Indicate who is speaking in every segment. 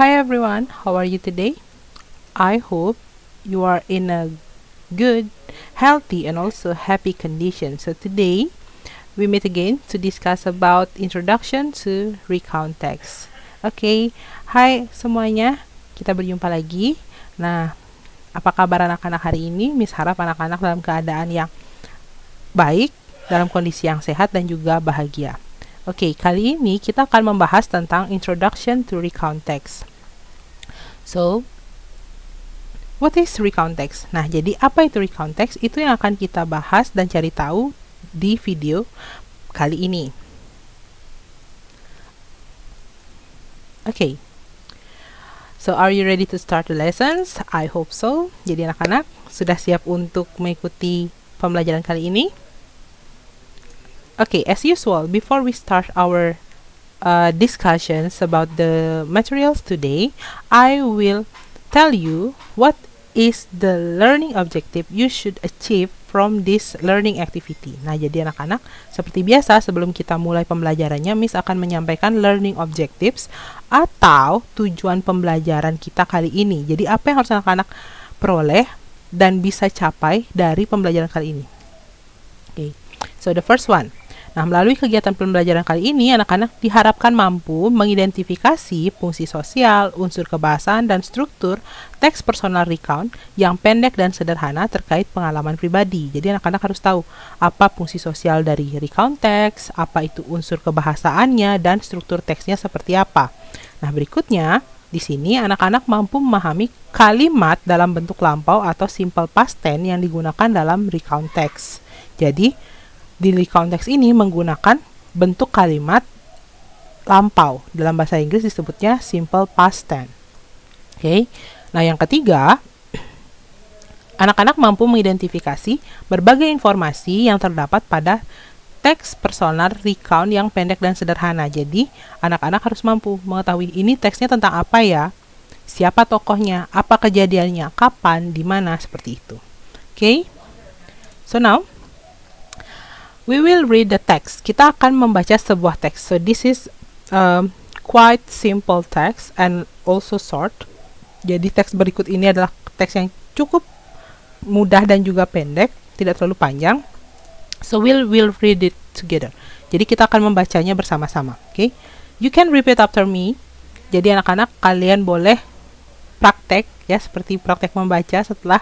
Speaker 1: Hi everyone, how are you today? I hope you are in a good, healthy, and also happy condition. So today we meet again to discuss about introduction to recount text. Okay, hai semuanya, kita berjumpa lagi. Nah, apa kabar anak-anak hari ini? Miss harap anak-anak dalam keadaan yang baik, dalam kondisi yang sehat dan juga bahagia. Oke, kali ini kita akan membahas tentang introduction to recount text. So, what is recount text? Nah, jadi apa itu recount text? Itu yang akan kita bahas dan cari tahu di video kali ini. Okay. So, are you ready to start the lessons? I hope so. Jadi anak-anak sudah siap untuk mengikuti pembelajaran kali ini? Okay, as usual, before we start our discussions about the materials today, I will tell you what is the learning objective you should achieve from this learning activity. Nah, jadi anak-anak, seperti biasa sebelum kita mulai pembelajarannya, Miss akan menyampaikan learning objectives atau tujuan pembelajaran kita kali ini. Jadi apa yang harus anak-anak peroleh dan bisa capai dari pembelajaran kali ini. Okay. So the first one. Nah, melalui kegiatan pembelajaran kali ini, anak-anak diharapkan mampu mengidentifikasi fungsi sosial, unsur kebahasaan, dan struktur teks personal recount yang pendek dan sederhana terkait pengalaman pribadi. Jadi, anak-anak harus tahu apa fungsi sosial dari recount teks, apa itu unsur kebahasaannya, dan struktur teksnya seperti apa. Nah, berikutnya, di sini anak-anak mampu memahami kalimat dalam bentuk lampau atau simple past tense yang digunakan dalam recount text. Jadi, di recount text ini menggunakan bentuk kalimat lampau. Dalam bahasa Inggris disebutnya simple past tense. Oke. Nah, yang ketiga, anak-anak mampu mengidentifikasi berbagai informasi yang terdapat pada teks personal recount yang pendek dan sederhana. Jadi, anak-anak harus mampu mengetahui ini teksnya tentang apa ya, siapa tokohnya, apa kejadiannya, kapan, di mana, seperti itu. Oke. So now, we will read the text. Kita akan membaca sebuah teks. So this is quite simple text and also short. Jadi teks berikut ini adalah teks yang cukup mudah dan juga pendek, tidak terlalu panjang. So we'll read it together. Jadi kita akan membacanya bersama-sama. Okay? You can repeat after me. Jadi anak-anak kalian boleh praktek ya, seperti praktek membaca setelah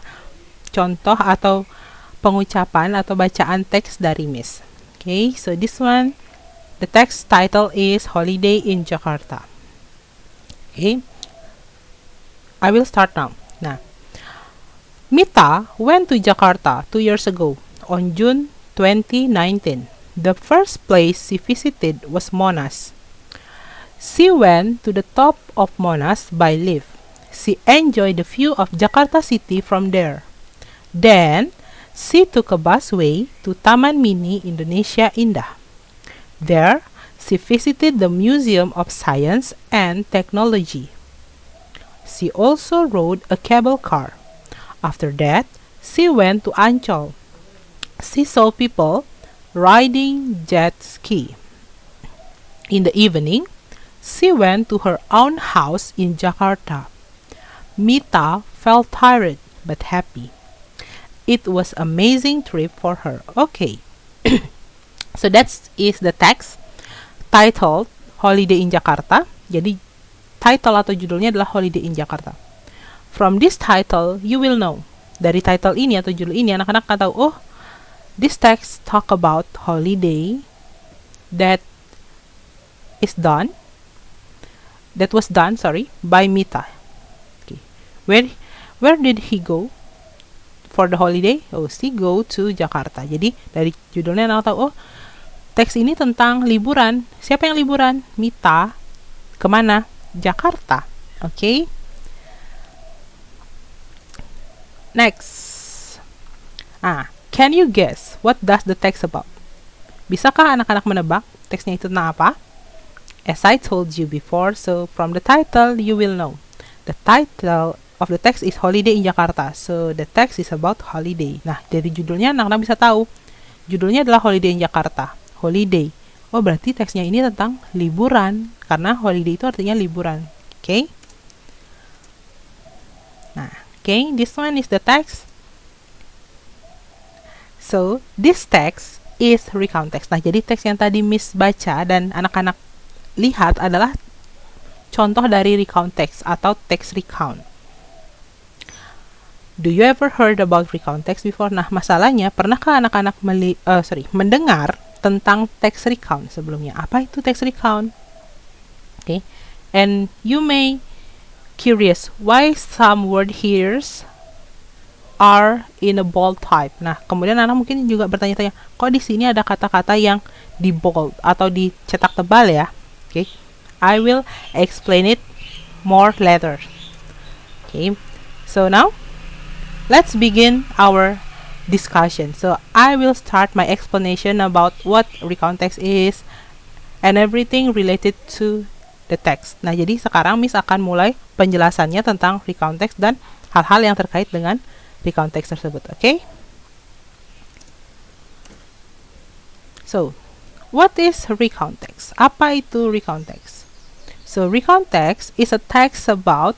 Speaker 1: contoh atau pengucapan atau bacaan teks dari Miss. Okay, so this one, the text title is Holiday in Jakarta. Okay, I will start now. Nah, Mita went to Jakarta 2 years ago on June 2019. The first place she visited was Monas. She went to the top of Monas by lift. She enjoyed the view of Jakarta city from there. Then, she took a busway to Taman Mini Indonesia Indah. There, she visited the Museum of Science and Technology. She also rode a cable car. After that, she went to Ancol. She saw people riding jet ski. In the evening, she went to her own house in Jakarta. Mita felt tired but happy. It was amazing trip for her. Okay. So that is the text titled Holiday in Jakarta. Jadi title atau judulnya adalah Holiday in Jakarta. From this title, you will know. Dari title ini atau judul ini anak-anak akan tahu, oh, this text talk about holiday that was done, by Mita. Okay. Where did he go for the holiday? Oh, she go to Jakarta. Jadi dari judulnya anak tahu, oh, teks ini tentang liburan. Siapa yang liburan? Mita. Kemana? Jakarta. Okay. Next. Can you guess what does the text about? Bisakah anak-anak menebak teksnya itu tentang apa? As I told you before, so from the title you will know. The title of the text is Holiday in Jakarta. So the text is about holiday. Nah, dari judulnya anak-anak bisa tahu. Judulnya adalah Holiday in Jakarta. Holiday. Oh, berarti teksnya ini tentang liburan. Karena holiday itu artinya liburan. Okay? Okay, this one is the text. So, this text is recount text. Nah, jadi teks yang tadi Miss baca dan anak-anak lihat adalah contoh dari recount text atau text recount. Do you ever heard about recount text before? Nah, masalahnya, pernahkah anak-anak mendengar tentang text recount sebelumnya? Apa itu text recount? Okay, and you may curious why some word here are in a bold type. Nah, kemudian anak mungkin juga bertanya-tanya, kok di sini ada kata-kata yang di bold atau dicetak tebal ya? Okay, I will explain it more later. Okay, so now let's begin our discussion. So I will start my explanation about what recount text is and everything related to the text. Nah, jadi sekarang Miss akan mulai penjelasannya tentang recount text dan hal-hal yang terkait dengan recount text tersebut. Okay? So, what is recount text? Apa itu recount text? So, recount text is a text about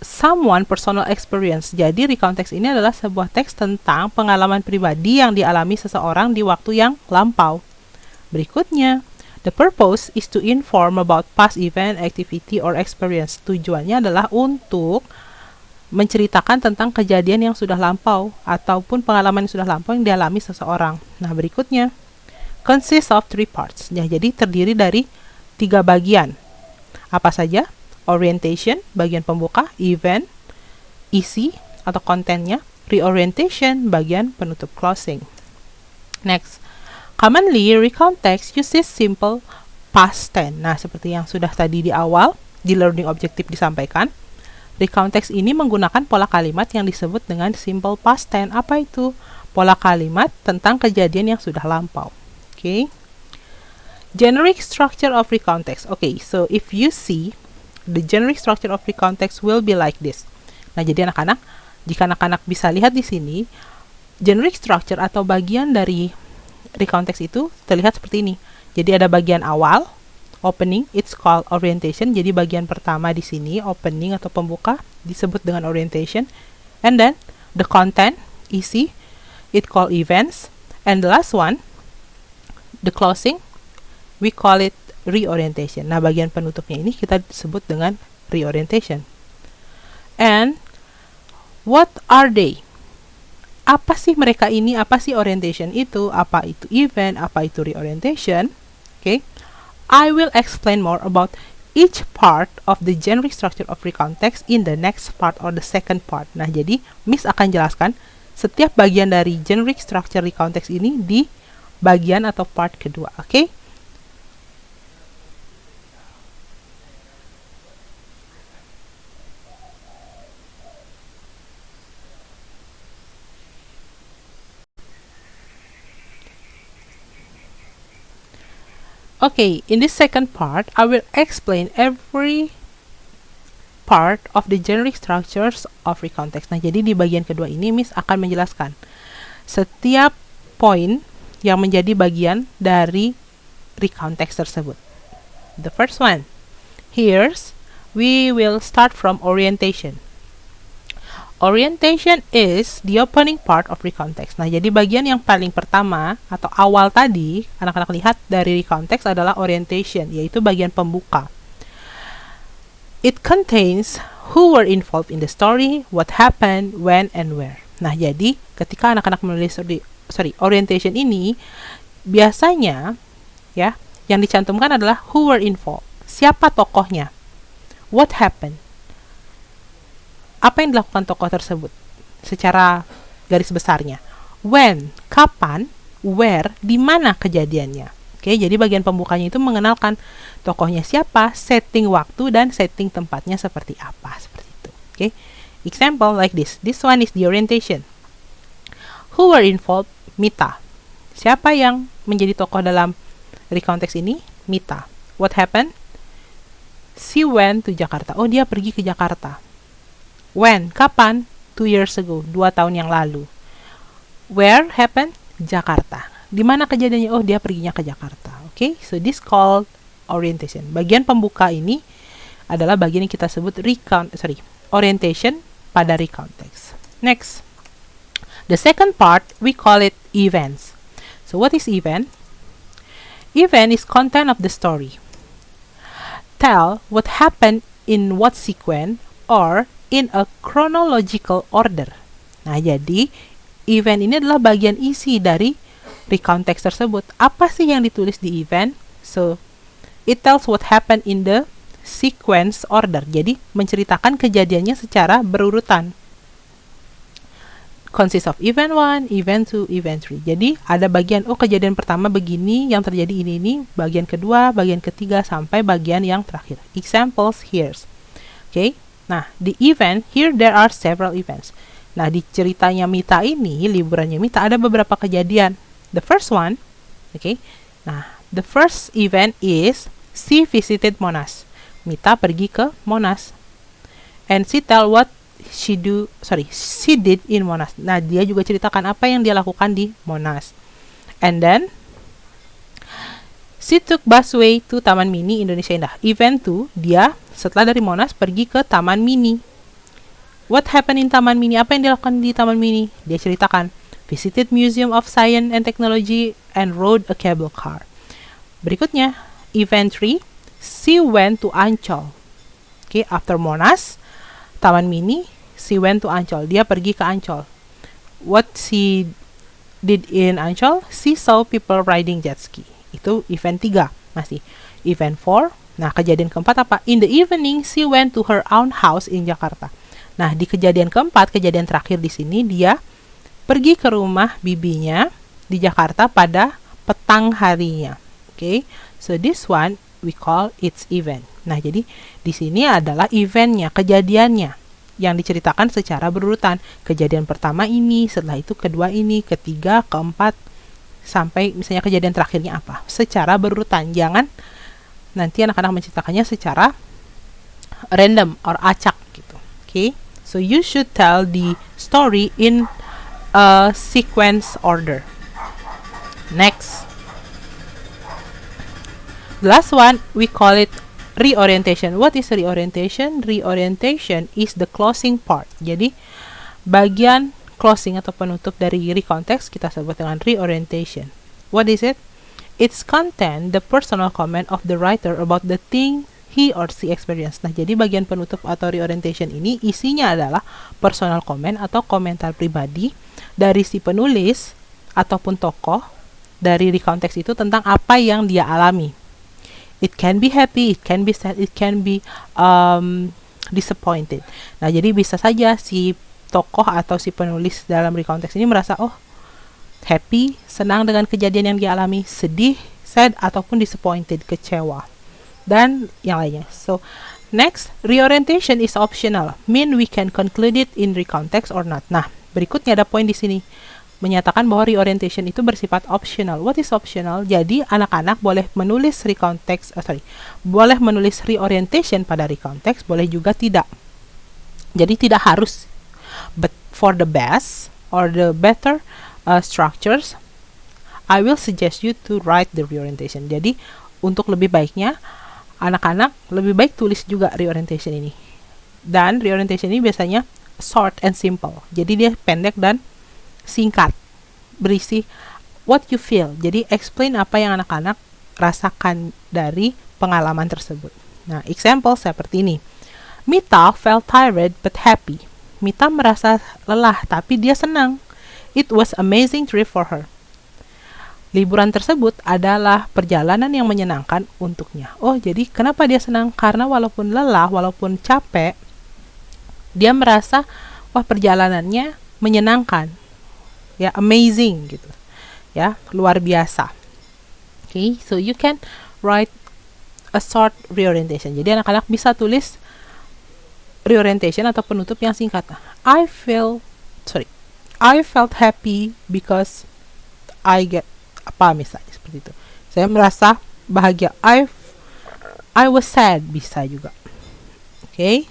Speaker 1: someone personal experience. Jadi, recount text ini adalah sebuah teks tentang pengalaman pribadi yang dialami seseorang di waktu yang lampau. Berikutnya, the purpose is to inform about past event, activity, or experience. Tujuannya adalah untuk menceritakan tentang kejadian yang sudah lampau ataupun pengalaman yang sudah lampau yang dialami seseorang. Nah, berikutnya, consists of 3 parts. Ya, jadi terdiri dari 3 bagian. Apa saja? Orientation, bagian pembuka, event, isi atau kontennya, reorientation, bagian penutup, closing. Next, commonly recount text uses simple past tense. Nah, seperti yang sudah tadi di awal di learning objective disampaikan, recount text ini menggunakan pola kalimat yang disebut dengan simple past tense. Apa itu? Pola kalimat tentang kejadian yang sudah lampau. Okay. Generic structure of recount text. Okay, so if you see, the generic structure of recount text will be like this. Nah, jadi anak-anak, jika anak-anak bisa lihat di sini, generic structure atau bagian dari recount text itu terlihat seperti ini. Jadi ada bagian awal, opening, it's called orientation. Jadi bagian pertama di sini, opening atau pembuka, disebut dengan orientation. And then the content, isi, it called events. And the last one, the closing, we call it reorientation. Nah, bagian penutupnya ini kita sebut dengan reorientation. And what are they? Apa sih mereka ini? Apa sih orientation itu? Apa itu event? Apa itu reorientation? Okay. I will explain more about each part of the generic structure of recount text in the next part or the second part. Nah, jadi Miss akan jelaskan setiap bagian dari generic structure recount text ini di bagian atau part kedua. Okay? Okay, in this second part, I will explain every part of the generic structures of recount text. Nah, jadi di bagian kedua ini, Miss akan menjelaskan setiap poin yang menjadi bagian dari recount text tersebut. The first one, here's, we will start from orientation. Orientation is the opening part of recount text. Nah, jadi bagian yang paling pertama atau awal tadi anak-anak lihat dari recount text adalah orientation, yaitu bagian pembuka. It contains who were involved in the story, what happened, when, and where. Nah, jadi ketika anak-anak menulis orientation ini, biasanya ya yang dicantumkan adalah who were involved. Siapa tokohnya? What happened? Apa yang dilakukan tokoh tersebut secara garis besarnya. When, kapan, where, di mana kejadiannya. Oke, jadi bagian pembukanya itu mengenalkan tokohnya siapa, setting waktu, dan setting tempatnya seperti apa. Seperti itu. Oke, example like this. This one is the orientation. Who were involved? Mita. Siapa yang menjadi tokoh dalam recount text ini? Mita. What happened? She went to Jakarta. Oh, dia pergi ke Jakarta. When? Kapan? 2 years ago. 2 tahun yang lalu. Where happened? Jakarta. Di mana kejadiannya? Oh, dia perginya ke Jakarta. Okay? So, this called orientation. Bagian pembuka ini adalah bagian yang kita sebut orientation pada recontext. Next, the second part, we call it events. So what is event? Event is content of the story. Tell what happened in what sequence or in a chronological order. Nah, jadi event ini adalah bagian isi dari recontext tersebut. Apa sih yang ditulis di event? So, it tells what happened in the sequence order. Jadi, menceritakan kejadiannya secara berurutan. Consists of event 1, event 2, event 3. Jadi, ada bagian, kejadian pertama begini, yang terjadi ini, bagian kedua, bagian ketiga, sampai bagian yang terakhir. Examples here. Okay. Nah, di event, here there are several events. Nah, di ceritanya Mita ini, liburannya Mita, ada beberapa kejadian. The first one, okay. Nah, the first event is she visited Monas. Mita pergi ke Monas. And she tell what she did in Monas. Nah, dia juga ceritakan apa yang dia lakukan di Monas. And then she took busway to Taman Mini Indonesia Indah. Event 2, dia setelah dari Monas pergi ke Taman Mini. What happened in Taman Mini? Apa yang dilakukan di Taman Mini? Dia ceritakan visited Museum of Science and Technology and rode a cable car. Berikutnya, event 3, she went to Ancol. Okay, after Monas, Taman Mini, she went to Ancol. Dia pergi ke Ancol. What she did in Ancol? She saw people riding jet ski. Itu event 3 masih. Event 4, nah kejadian keempat apa? In the evening, she went to her own house in Jakarta. Nah, di kejadian keempat, kejadian terakhir di sini, dia pergi ke rumah bibinya di Jakarta pada petang harinya. Okay, so this one we call its event. Nah, jadi di sini adalah eventnya, kejadiannya yang diceritakan secara berurutan. Kejadian pertama ini, setelah itu kedua ini, ketiga, keempat, sampai misalnya kejadian terakhirnya apa. Secara berurutan, jangan nanti anak-anak menceritakannya secara random or acak gitu. Okay, so you should tell the story in a sequence order. Next, the last one, we call it reorientation. What is reorientation? Reorientation is the closing part. Jadi, bagian closing atau penutup dari recontext kita sebut dengan reorientation. What is it? Its content the personal comment of the writer about the thing he or she experienced. Nah, jadi bagian penutup atau reorientation ini isinya adalah personal comment atau komentar pribadi dari si penulis ataupun tokoh dari recontext itu tentang apa yang dia alami. It can be happy, it can be sad, it can be disappointed. Nah, jadi bisa saja si tokoh atau si penulis dalam recontext ini merasa, happy, senang dengan kejadian yang dia alami, sedih, sad, ataupun disappointed, kecewa, dan yang lainnya. So, next, reorientation is optional. Mean we can conclude it in recontext or not. Nah, berikutnya ada poin di sini. Menyatakan bahwa reorientation itu bersifat optional. What is optional? Jadi, anak-anak boleh menulis boleh menulis reorientation pada recontext, boleh juga tidak. Jadi, tidak harus. But for the best or the better structures, I will suggest you to write the reorientation. Jadi, untuk lebih baiknya, anak-anak lebih baik tulis juga reorientation ini. Dan reorientation ini biasanya short and simple. Jadi, dia pendek dan singkat, berisi what you feel. Jadi explain apa yang anak-anak rasakan dari pengalaman tersebut. Nah, example seperti ini. Mita felt tired but happy. Mita merasa lelah tapi dia senang. It was amazing trip for her. Liburan tersebut adalah perjalanan yang menyenangkan untuknya. Jadi kenapa dia senang? Karena walaupun lelah, walaupun capek, dia merasa perjalanannya menyenangkan. Ya, amazing gitu. Ya, luar biasa. Okay, so you can write a short reorientation. Jadi anak-anak bisa tulis reorientation atau penutup yang singkat. I felt happy because I get apa misalnya seperti itu. Saya merasa bahagia. I was sad, bisa juga. Okay.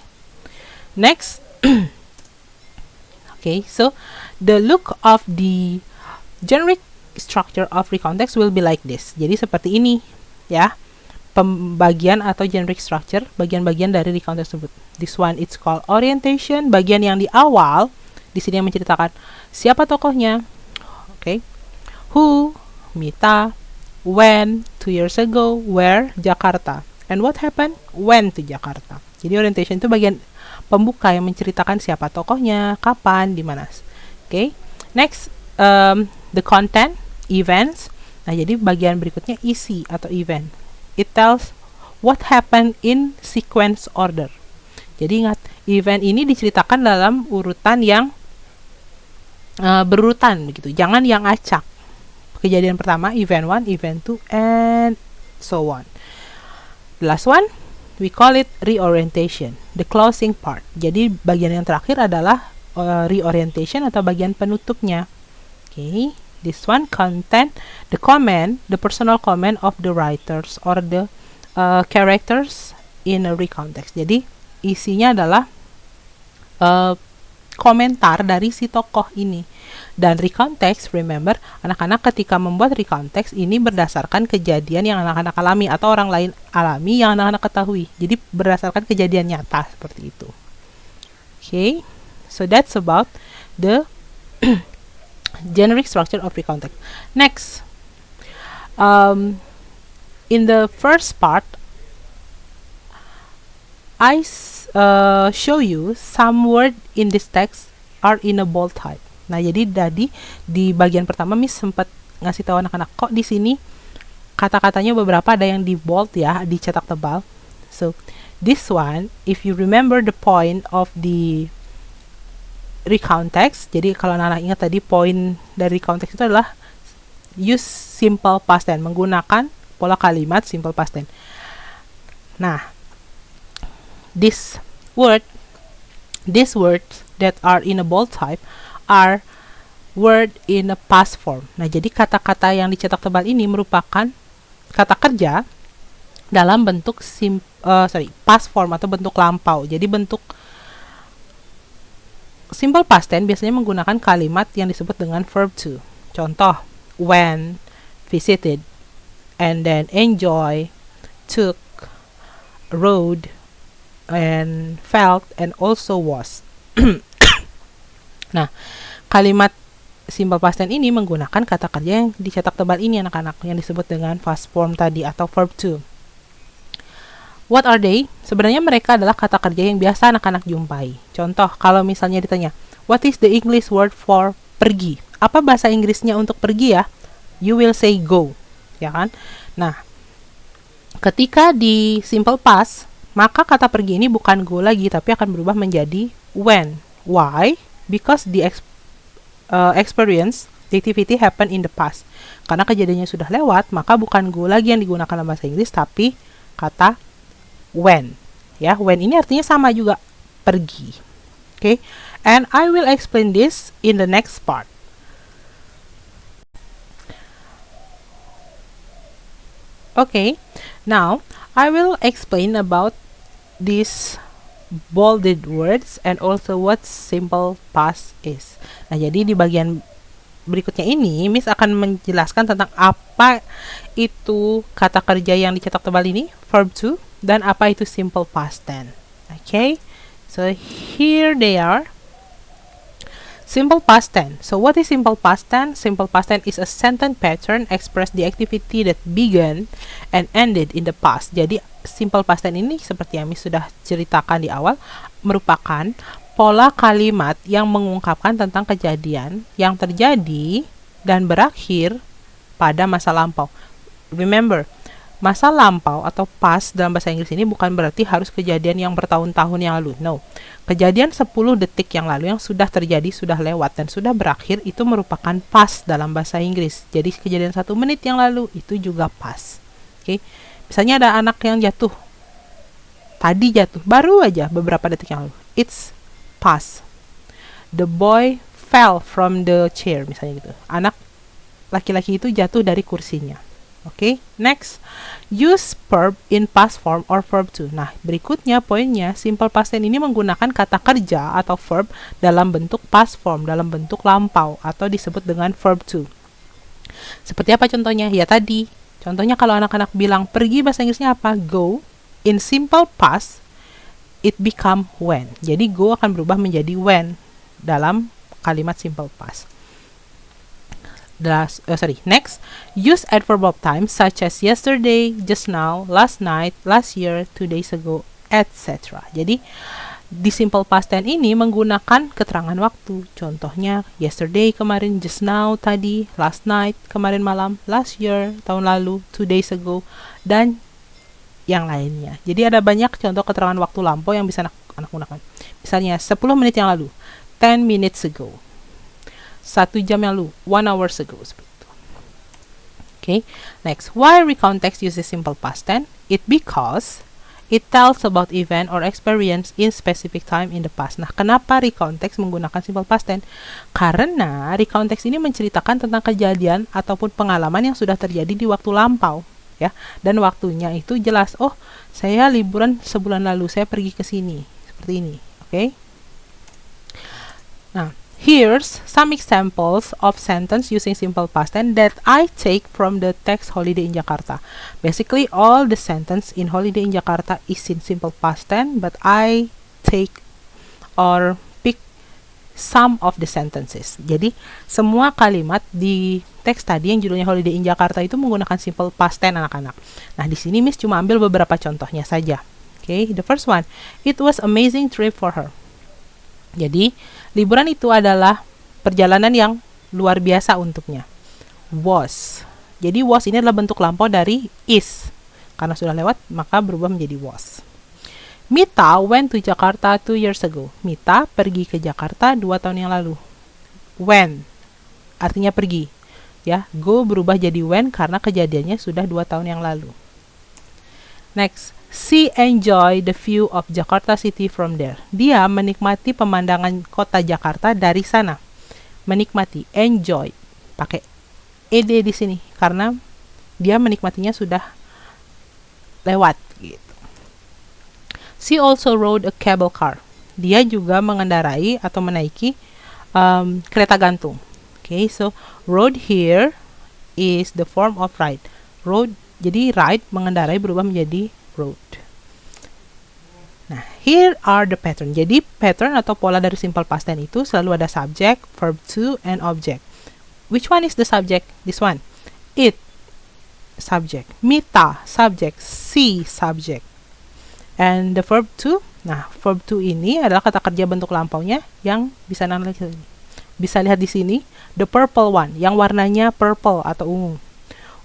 Speaker 1: Next. Okay, so the look of the generic structure of recontext will be like this. Jadi seperti ini, ya. pembagian atau generic structure, bagian-bagian dari recount tersebut. This one it's called orientation, bagian yang di awal di sini yang menceritakan siapa tokohnya. Okay. Who, Mita, when, 2 years ago, where, Jakarta. And what happened? When to Jakarta. Jadi orientation itu bagian pembuka yang menceritakan siapa tokohnya, kapan, di mana. Okay. Next, the content, events. Nah, jadi bagian berikutnya isi atau event. It tells what happened in sequence order. Jadi ingat, event ini diceritakan dalam urutan yang berurutan begitu. Jangan yang acak. Kejadian pertama, event 1, event 2, and so on. The last one, we call it reorientation, the closing part. Jadi bagian yang terakhir adalah reorientation atau bagian penutupnya. Okay. This one content, the comment, the personal comment of the writers or the characters in a recontext. Jadi isinya adalah komentar dari si tokoh ini. Dan recontext, remember, anak-anak ketika membuat recontext ini berdasarkan kejadian yang anak-anak alami atau orang lain alami yang anak-anak ketahui. Jadi berdasarkan kejadian nyata seperti itu. Okay, so that's about the generic structure of recontext. Next, in the first part, I show you some word in this text are in a bold type. Nah, jadi tadi di bagian pertama Miss sempat ngasih tahu anak-anak kok di sini kata-katanya beberapa ada yang di bold ya, dicetak tebal. So, this one, if you remember the point of the recontext, jadi kalau anak-anak ingat tadi poin dari recontext itu adalah use simple past tense, menggunakan pola kalimat simple past tense. Nah, these words that are in a bold type are word in a past form. Nah, jadi kata-kata yang dicetak tebal ini merupakan kata kerja dalam bentuk past form atau bentuk lampau. Jadi bentuk simple past tense biasanya menggunakan kalimat yang disebut dengan verb to. Contoh, went, visited, and then enjoy, took, rode, and felt, and also was. Nah, kalimat simple past tense ini menggunakan kata kerja yang dicetak tebal ini anak-anak, yang disebut dengan past form tadi atau verb to. What are they? Sebenarnya mereka adalah kata kerja yang biasa anak-anak jumpai. Contoh, kalau misalnya ditanya, what is the English word for pergi? Apa bahasa Inggrisnya untuk pergi ya? You will say go, ya kan? Nah, ketika di simple past, maka kata pergi ini bukan go lagi, tapi akan berubah menjadi when. Why? Because the experience, the activity happen in the past. Karena kejadiannya sudah lewat, maka bukan go lagi yang digunakan dalam bahasa Inggris, tapi kata when. Ya, when ini artinya sama juga, pergi. Okay, and I will explain this in the next part. Okay, now I will explain about these bolded words and also what simple past is. Nah, jadi di bagian berikutnya ini Miss akan menjelaskan tentang apa itu kata kerja yang dicetak tebal ini, verb to, dan apa itu simple past tense. Okay, so here they are. Simple past tense. So what is simple past tense? Simple past tense is a sentence pattern express the activity that began and ended in the past. Jadi simple past tense ini seperti yang Miss sudah ceritakan di awal, merupakan pola kalimat yang mengungkapkan tentang kejadian yang terjadi dan berakhir pada masa lampau. Remember, masa lampau atau past dalam bahasa Inggris ini bukan berarti harus kejadian yang bertahun-tahun yang lalu. No. Kejadian 10 detik yang lalu yang sudah terjadi, sudah lewat, dan sudah berakhir, itu merupakan past dalam bahasa Inggris. Jadi kejadian 1 menit yang lalu itu juga past. Okay. Misalnya ada anak yang jatuh. Tadi jatuh, baru aja beberapa detik yang lalu. It's past. The boy fell from the chair, misalnya gitu. Anak laki-laki itu jatuh dari kursinya. Oke, next, use verb in past form or verb to. Nah, berikutnya poinnya, simple past tense ini menggunakan kata kerja atau verb dalam bentuk past form, dalam bentuk lampau, atau disebut dengan verb to. Seperti apa contohnya? Ya tadi, Contohnya kalau anak-anak bilang pergi, bahasa Inggrisnya apa? Go. In simple past, it become went. Jadi go akan berubah menjadi went dalam kalimat simple past. Next, use adverb of time such as yesterday, just now, last night, last year, 2 days ago, etc. Jadi di simple past tense ini menggunakan keterangan waktu. Contohnya yesterday kemarin, just now tadi, last night kemarin malam, last year tahun lalu, 2 days ago, dan yang lainnya. Jadi ada banyak contoh keterangan waktu lampau yang bisa anak gunakan. Misalnya 10 menit yang lalu, 10 minutes ago. 1 jam yang lalu, 1 hour ago, seperti itu. Okay. Next, why recount text uses simple past tense? It because it tells about event or experience in specific time in the past. Nah, kenapa recount text menggunakan simple past tense? Karena recount text ini menceritakan tentang kejadian ataupun pengalaman yang sudah terjadi di waktu lampau, ya. Dan waktunya itu jelas. Oh, saya liburan sebulan lalu, saya pergi ke sini. Seperti ini, oke? Okay? Nah, here's some examples of sentence using simple past tense that I take from the text Holiday in Jakarta. Basically, all the sentence in Holiday in Jakarta is in simple past tense, but I take or pick some of the sentences. Jadi, semua kalimat di teks tadi yang judulnya Holiday in Jakarta itu menggunakan simple past tense, anak-anak. Nah, di sini Miss cuma ambil beberapa contohnya saja. Okay, the first one, it was amazing trip for her. Jadi, liburan itu adalah perjalanan yang luar biasa untuknya. Was. Jadi, was ini adalah bentuk lampau dari is. Karena sudah lewat, maka berubah menjadi was. Mita went to Jakarta 2 years ago. Mita pergi ke Jakarta 2 tahun yang lalu. When. Artinya pergi. Ya, go berubah jadi when karena kejadiannya sudah 2 tahun yang lalu. Next. She enjoy the view of Jakarta City from there. Dia menikmati pemandangan kota Jakarta dari sana. Menikmati, enjoy, pakai ed di sini karena dia menikmatinya sudah lewat. Gitu. She also rode a cable car. Dia juga mengendarai atau menaiki kereta gantung. Okay, so rode here is the form of ride. Rode, jadi ride mengendarai berubah menjadi road. Nah, here are the pattern. Jadi, pattern atau pola dari simple past tense itu selalu ada subject, verb to, and object. Which one is the subject? This one. It, subject. Mita, subject. She, subject. And the verb to, nah, verb to ini adalah kata kerja bentuk lampaunya yang bisa lihat di sini. The purple one, yang warnanya purple atau ungu.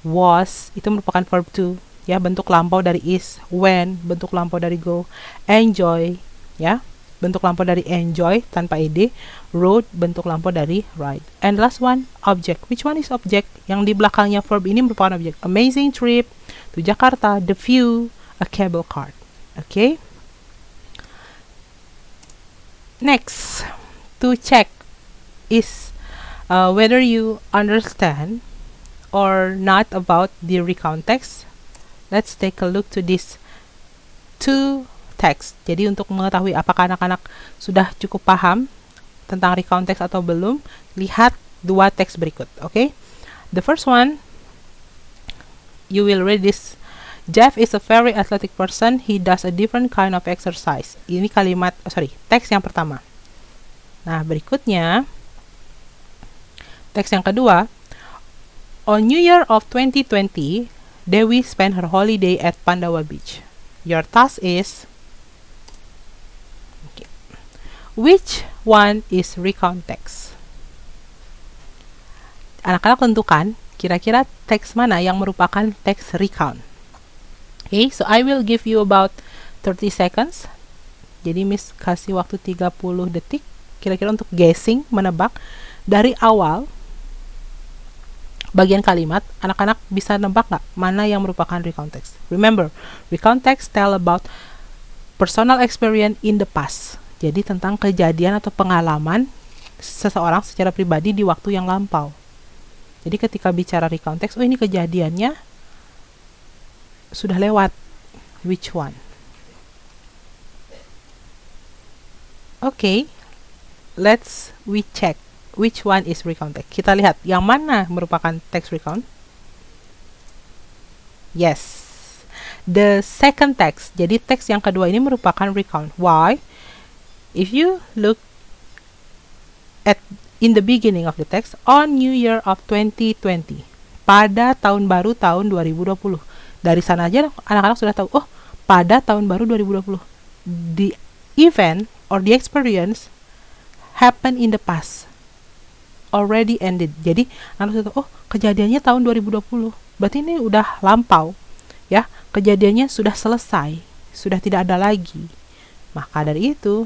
Speaker 1: Was, itu merupakan verb to. Ya, bentuk lampau dari is. When, bentuk lampau dari go. Enjoy, ya, bentuk lampau dari enjoy tanpa ed. Road, bentuk lampau dari ride. And last one, object. Which one is object? Yang di belakangnya verb ini merupakan object. Amazing trip to Jakarta, the view, a cable car. Okay. Next, to check is whether you understand or not about the recount text. Let's take a look to this two text. Jadi untuk mengetahui apakah anak-anak sudah cukup paham tentang recount text atau belum, lihat 2 teks berikut. Okay? The first one, you will read this. Jeff is a very athletic person. He does a different kind of exercise. Ini teks yang pertama. Nah, berikutnya, teks yang kedua. On New Year of 2020, Dewi spent her holiday at Pandawa Beach. Your task is, okay, which one is recount text? Anak-anak tentukan kira-kira teks mana yang merupakan teks recount. Okay, so I will give you about 30 seconds. Jadi Miss kasih waktu 30 detik kira-kira untuk guessing, menebak dari awal bagian kalimat. Anak-anak bisa nebak nggak mana yang merupakan recount text? Remember, recount text tell about personal experience in the past. Jadi tentang kejadian atau pengalaman seseorang secara pribadi di waktu yang lampau. Jadi ketika bicara recount text, oh ini kejadiannya sudah lewat. Which one? Okay, we check. Which one is recount text? Kita lihat yang mana merupakan text recount. Yes. The second text. Jadi teks yang kedua ini merupakan recount. Why? If you look at in the beginning of the text, on New Year of 2020, pada tahun baru tahun 2020. Dari sana aja anak-anak sudah tahu, oh, pada tahun baru 2020. The event or the experience happened in the past. Already ended. Jadi anak sudah tahu, oh, kejadiannya tahun 2020. Berarti ini udah lampau. Ya, kejadiannya sudah selesai, sudah tidak ada lagi. Maka dari itu,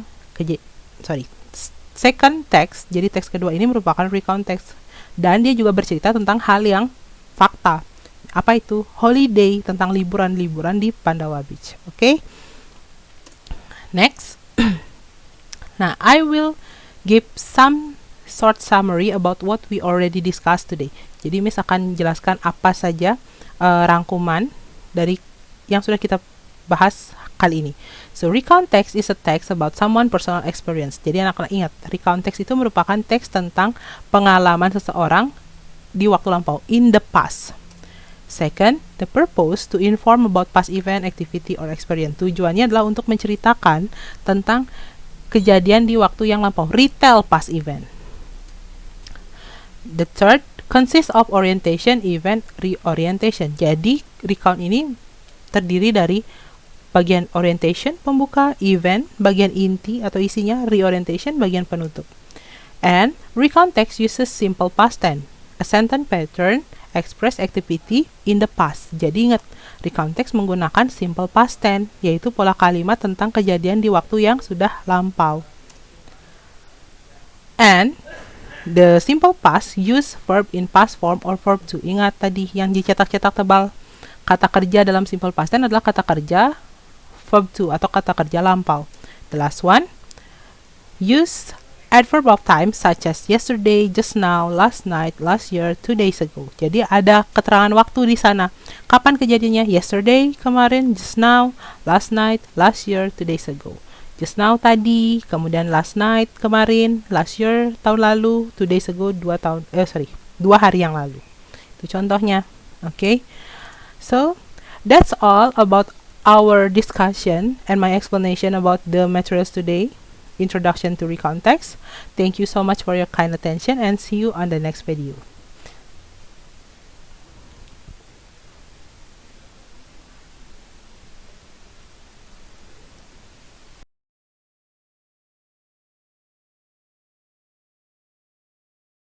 Speaker 1: second text, jadi teks kedua ini merupakan recount text, dan dia juga bercerita tentang hal yang fakta. Apa itu? Holiday, tentang liburan-liburan di Pandawa Beach. Oke? Next. Nah, I will give some short summary about what we already discussed today. Jadi Miss akan jelaskan apa saja rangkuman dari yang sudah kita bahas kali ini. So, recount text is a text about someone personal experience. Jadi anak-anak ingat, recount text itu merupakan teks tentang pengalaman seseorang di waktu lampau, in the past. Second, the purpose to inform about past event, activity, or experience. Tujuannya adalah untuk menceritakan tentang kejadian di waktu yang lampau, retell past event. The third, consists of orientation, event, reorientation. Jadi, recount ini terdiri dari bagian orientation, pembuka, event, bagian inti atau isinya, reorientation, bagian penutup. And, recount text uses simple past tense, a sentence pattern, express activity in the past. Jadi ingat, recount text menggunakan simple past tense, yaitu pola kalimat tentang kejadian di waktu yang sudah lampau. And, the simple past use verb in past form or verb to. Ingat tadi yang dicetak-cetak tebal. Kata kerja dalam simple past tense adalah kata kerja verb to atau kata kerja lampau. The last one, use adverb of time such as yesterday, just now, last night, last year, 2 days ago. Jadi ada keterangan waktu di sana. Kapan kejadiannya? Yesterday, kemarin, just now, last night, last year, 2 days ago. Just now tadi, kemudian last night kemarin, last year tahun lalu, 2 days ago 2 hari yang lalu. Itu contohnya. Okay? So, that's all about our discussion and my explanation about the materials today. Introduction to recount text. Thank you so much for your kind attention and see you on the next video.